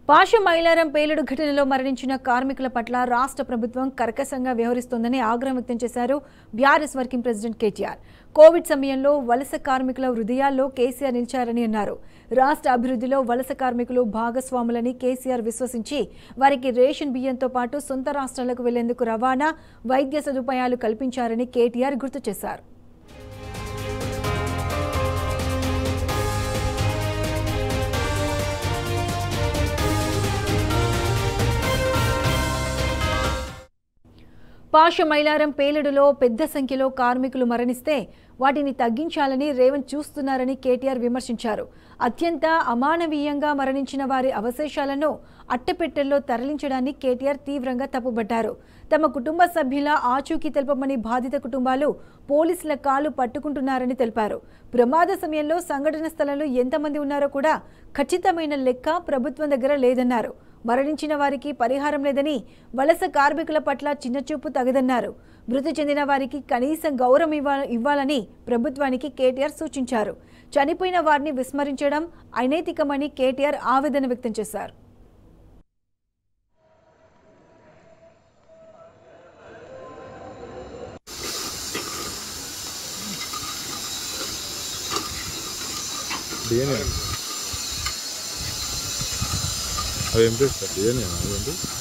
పాష మైలారం పేలుడు ఘటనలో మరణించిన కార్మికుల పట్ల రాష్ట్ర ప్రభుత్వం కర్కశంగా వ్యవహరిస్తోందని ఆగ్రహం వ్యక్తం చేశారు BRS working president KTR. Covid సమయంలో వలస కార్మికుల హృదయాల్లో కేసీఆర్ నిలిచారని అన్నారు. రాష్ట్ర అభివృద్ధిలో వలస కార్మికులు భాగస్వాములని కేసీఆర్ విశ్వసించి వారికి రేషన్ బియ్యంతో పాటు సొంత రాష్ట్రాలకు వెళ్లేందుకు రవాణా, వైద్య సదుపాయాలు కల్పించారని కేటీఆర్ గుర్తు చేశారు. పాష మైలారం పేలుడులో పెద్ద సంఖ్యలో కార్మికులు మరణిస్తే వాటిని తగ్గించాలని రేవంత్ చూస్తున్నారని కేటీఆర్ విమర్శించారు. అత్యంత అమానవీయంగా మరణించిన వారి అవశేషాలను అట్టపెట్టెల్లో తరలించడాన్ని కేటీఆర్ తీవ్రంగా తప్పుబట్టారు. తమ కుటుంబ సభ్యుల ఆచూకీ తెలపమని బాధిత కుటుంబాలు పోలీసుల కాలు పట్టుకుంటున్నారని తెలిపారు. ప్రమాద సమయంలో సంఘటన స్థలంలో ఎంతమంది ఉన్నారో కూడా ఖచ్చితమైన లెక్క ప్రభుత్వం దగ్గర లేదన్నారు. మరణించిన వారికి పరిహారం లేదని, వలస కార్మికుల పట్ల చిన్నచూపు తగదన్నారు. మృతి చెందిన వారికి కనీసం గౌరవం ఇవ్వాలని ప్రభుత్వానికి కేటీఆర్ సూచించారు. చనిపోయిన వారిని విస్మరించడం అనైతికమని కేటీఆర్ ఆవేదన వ్యక్తం చేశారు. అవి ఏం చేస్తారు?